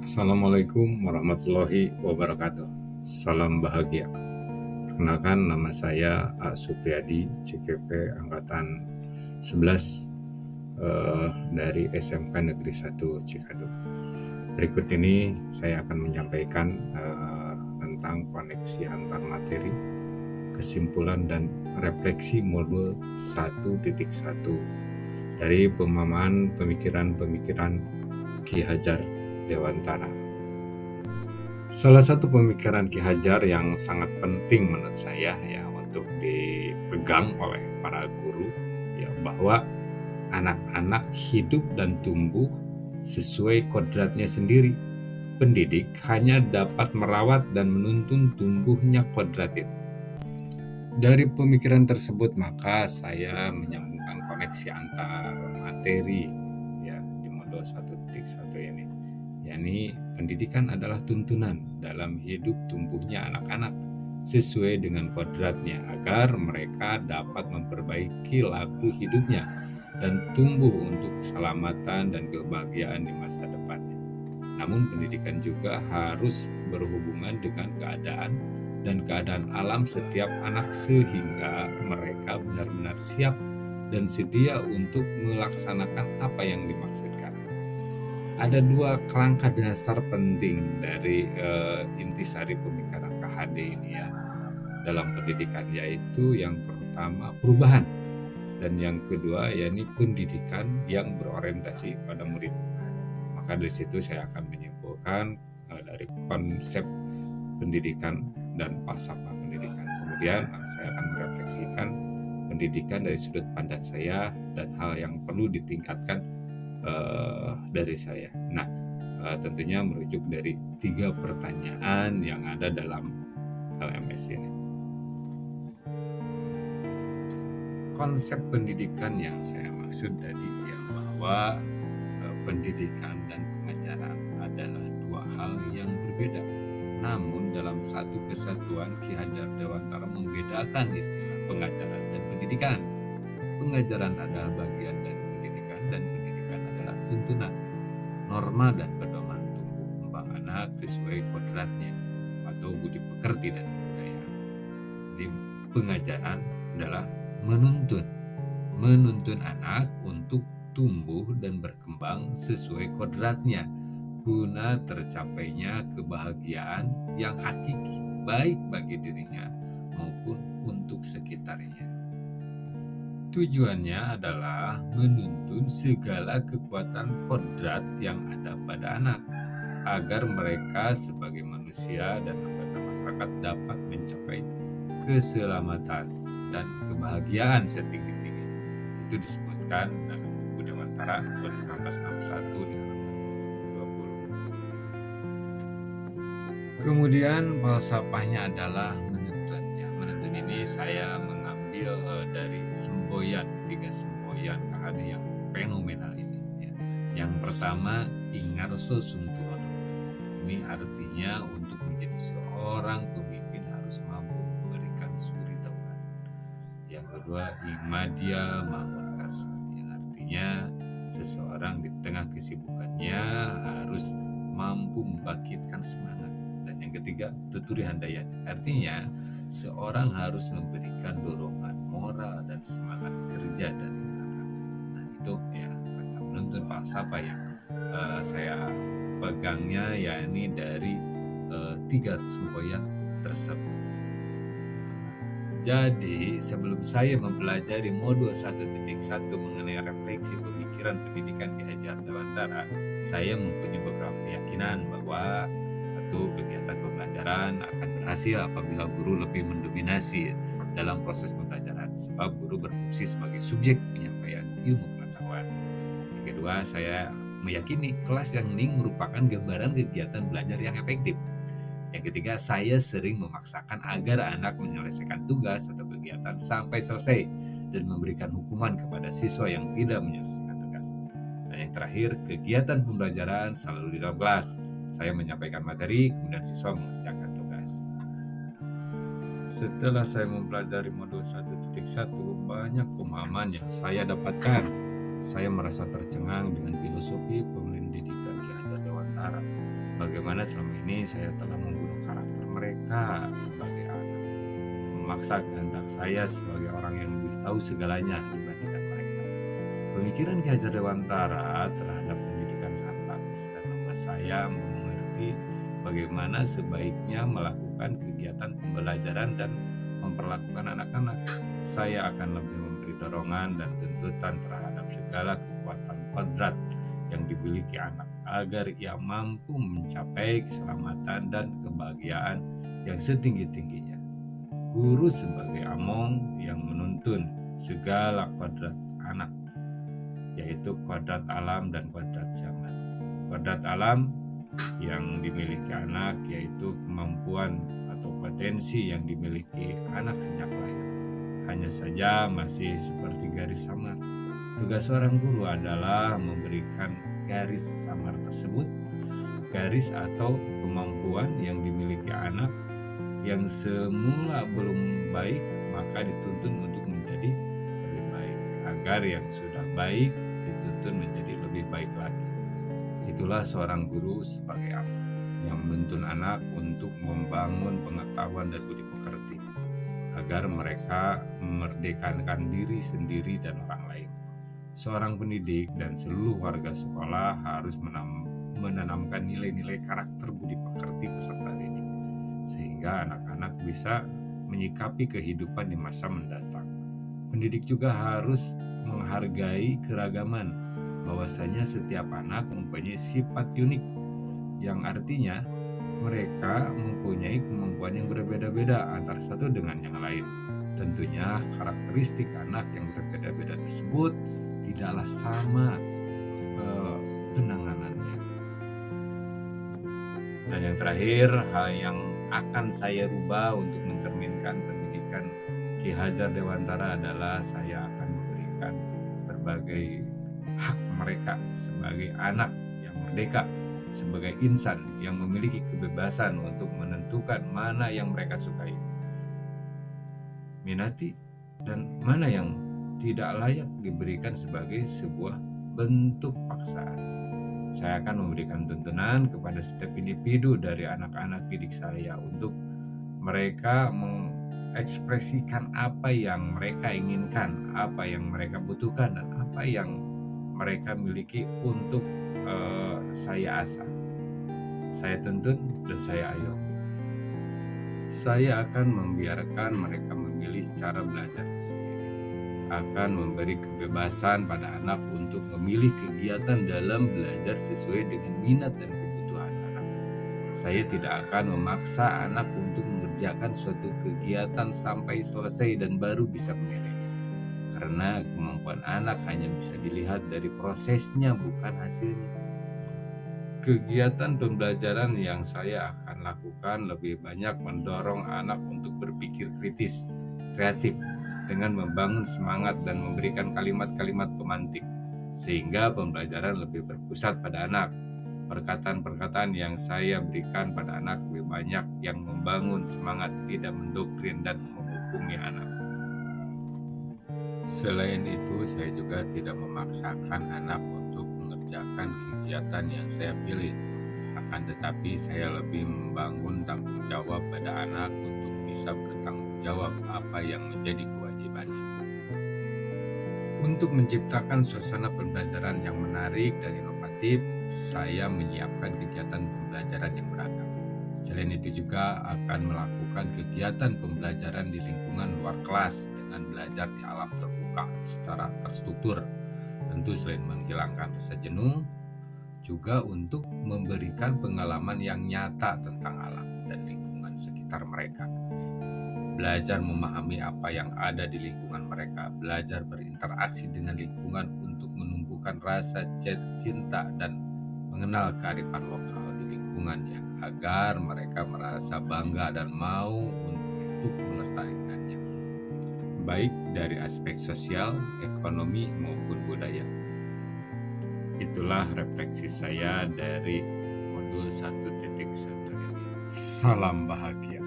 Assalamualaikum warahmatullahi wabarakatuh. Salam bahagia. Perkenalkan, nama saya A. Supriyadi, CKP Angkatan 11 dari SMK Negeri 1 Cikadu. Berikut ini saya akan menyampaikan tentang koneksi antar materi, kesimpulan dan refleksi modul 1.1 dari pemahaman pemikiran-pemikiran Ki Hajar Dewantara. Salah satu pemikiran Ki Hajar yang sangat penting menurut saya ya untuk dipegang oleh para guru ya, bahwa anak-anak hidup dan tumbuh sesuai kodratnya sendiri. Pendidik hanya dapat merawat dan menuntun tumbuhnya kodrat itu. Dari pemikiran tersebut maka saya menyambungkan koneksi antar materi ya di modul 1.1 ini. yakni pendidikan adalah tuntunan dalam hidup tumbuhnya anak-anak sesuai dengan kodratnya agar mereka dapat memperbaiki laku hidupnya dan tumbuh untuk keselamatan dan kebahagiaan di masa depannya. Namun pendidikan juga harus berhubungan dengan keadaan alam setiap anak sehingga mereka benar-benar siap dan sedia untuk melaksanakan apa yang dimaksudkan. Ada dua kerangka dasar penting dari intisari pemikiran KHD ini ya dalam pendidikan, yaitu yang pertama perubahan dan yang kedua yakni pendidikan yang berorientasi pada murid. Maka dari situ saya akan menyimpulkan dari konsep pendidikan dan falsafah pendidikan. Kemudian saya akan merefleksikan pendidikan dari sudut pandang saya dan hal yang perlu ditingkatkan dari saya. Nah, tentunya merujuk dari 3 pertanyaan yang ada dalam LMS ini. Konsep pendidikan yang saya maksud tadi ya bahwa pendidikan dan pengajaran adalah dua hal yang berbeda. Namun dalam satu kesatuan Ki Hajar Dewantara membedakan istilah pengajaran dan pendidikan. Pengajaran adalah bagian dari pendidikan dan pendidikan adalah tuntunan, norma dan pedoman tumbuh kembang anak sesuai kodratnya atau budi pekerti dan budaya. Jadi pengajaran adalah menuntun anak untuk tumbuh dan berkembang sesuai kodratnya guna tercapainya kebahagiaan yang hakiki baik bagi dirinya maupun untuk sekitarnya. Tujuannya adalah menuntun segala kekuatan kodrat yang ada pada anak agar mereka sebagai manusia dan anggota masyarakat dapat mencapai keselamatan dan kebahagiaan setinggi-tinggi. Itu disebutkan dalam buku Dewantara 1961 di halaman 20. Kemudian falsafahnya adalah menuntun. Ya, menuntun ini saya mengambil dari semboyan, 3 semboyan KHD yang fenomenal ini. Ya. Yang pertama, ingarso sungturono. Ini artinya untuk menjadi seorang pemimpin harus mampu memberikan suri taulan. Yang kedua, imadia mangun karsa, yang artinya seseorang di tengah kesibukannya harus mampu membangkitkan semangat. Dan yang ketiga, tuturi handayani, artinya seorang harus memberikan dorongan moral dan semangat kerja dari belakang. Nah itu ya menuntun falsafah yang saya pegangnya yakni dari 3 semboyan tersebut. Jadi sebelum saya mempelajari modul 1.1 mengenai refleksi pemikiran pendidikan Ki Hajar Dewantara, saya mempunyai beberapa keyakinan bahwa satu, kegiatan pembelajaran akan berhasil apabila guru lebih mendominasi dalam proses pembelajaran, sebab guru berfungsi sebagai subjek penyampaian ilmu pengetahuan. Yang kedua, saya meyakini kelas yang hening merupakan gambaran kegiatan belajar yang efektif. Yang ketiga, saya sering memaksakan agar anak menyelesaikan tugas atau kegiatan sampai selesai dan memberikan hukuman kepada siswa yang tidak menyelesaikan tugas. Dan yang terakhir, kegiatan pembelajaran selalu di dalam kelas. Saya menyampaikan materi, kemudian siswa mengerjakan tugas. Setelah saya mempelajari modul 1.1, banyak pemahaman yang saya dapatkan. Saya merasa tercengang dengan filosofi pendidikan Ki Hajar Dewantara. bagaimana selama ini saya telah membunuh karakter mereka sebagai anak, memaksa kehendak saya sebagai orang yang lebih tahu segalanya dibandingkan mereka. Pemikiran Ki Hajar Dewantara terhadap pendidikan sangat bagus dan membuat saya mengerti bagaimana sebaiknya melakukan kegiatan pembelajaran dan memperlakukan anak-anak. Saya akan lebih memberi dorongan dan tuntutan terhadap segala kekuatan kodrat yang dimiliki anak agar ia mampu mencapai keselamatan dan kebahagiaan yang setinggi-tingginya. Guru sebagai among yang menuntun segala kodrat anak, yaitu kodrat alam dan kodrat zaman. Kodrat alam yang dimiliki anak yaitu kemampuan atau potensi yang dimiliki anak sejak lahir. Hanya saja masih seperti garis samar. Tugas seorang guru adalah memberikan garis samar tersebut, garis atau kemampuan yang dimiliki anak yang semula belum baik, maka dituntun untuk menjadi lebih baik, agar yang sudah baik dituntun menjadi lebih baik lagi. Itulah seorang guru sebagai among yang menuntun anak untuk membangun pengetahuan dan budi pekerti, agar mereka memerdekakan diri sendiri dan orang lain. Seorang pendidik dan seluruh warga sekolah harus menanamkan nilai-nilai karakter budi pekerti peserta didik, sehingga anak-anak bisa menyikapi kehidupan di masa mendatang. Pendidik juga harus menghargai keragaman, bahwasanya setiap anak mempunyai sifat unik, yang artinya mereka mempunyai kemampuan yang berbeda-beda antara satu dengan yang lain. Tentunya karakteristik anak yang berbeda-beda tersebut tidaklah sama penanganannya. Dan yang terakhir, hal yang akan saya rubah untuk mencerminkan pendidikan Ki Hajar Dewantara adalah saya akan memberikan berbagai hak mereka sebagai anak yang merdeka, sebagai insan yang memiliki kebebasan untuk menentukan mana yang mereka sukai, minati, dan mana yang tidak layak diberikan sebagai sebuah bentuk paksaan. Saya akan memberikan tuntunan kepada setiap individu dari anak-anak didik saya untuk mereka mengekspresikan apa yang mereka inginkan, apa yang mereka butuhkan, dan apa yang mereka miliki untuk saya asah, saya tuntun, dan saya ayomi. Saya akan membiarkan mereka memilih cara belajar sendiri, akan memberi kebebasan pada anak untuk memilih kegiatan dalam belajar sesuai dengan minat dan kebutuhan anak. Saya tidak akan memaksa anak untuk mengerjakan suatu kegiatan sampai selesai dan baru bisa menilainya, karena kemampuan anak hanya bisa dilihat dari prosesnya, bukan hasilnya. Kegiatan pembelajaran yang saya akan lakukan lebih banyak mendorong anak untuk berpikir kritis, kreatif, dengan membangun semangat dan memberikan kalimat-kalimat pemantik, sehingga pembelajaran lebih berpusat pada anak. Perkataan-perkataan yang saya berikan pada anak lebih banyak yang membangun semangat, tidak mendoktrin dan menghukumi anak. Selain itu, saya juga tidak memaksakan anak untuk mengerjakan kegiatan yang saya pilih. Akan tetapi, saya lebih membangun tanggung jawab pada anak untuk bisa bertanggung jawab apa yang menjadi kewajibannya. Untuk menciptakan suasana pembelajaran yang menarik dan inovatif, saya menyiapkan kegiatan pembelajaran yang beragam. Selain itu juga akan melakukan kegiatan pembelajaran di lingkungan luar kelas dengan belajar di alam terbuka secara terstruktur. Tentu selain menghilangkan rasa jenuh, juga untuk memberikan pengalaman yang nyata tentang alam dan lingkungan sekitar mereka. Belajar memahami apa yang ada di lingkungan mereka, belajar berinteraksi dengan lingkungan untuk menumbuhkan rasa cinta dan mengenal kearifan lokal di lingkungannya, agar mereka merasa bangga dan mau untuk melestarikannya, baik dari aspek sosial, ekonomi, maupun budaya. Itulah refleksi saya dari modul 1.1 ini. Salam bahagia.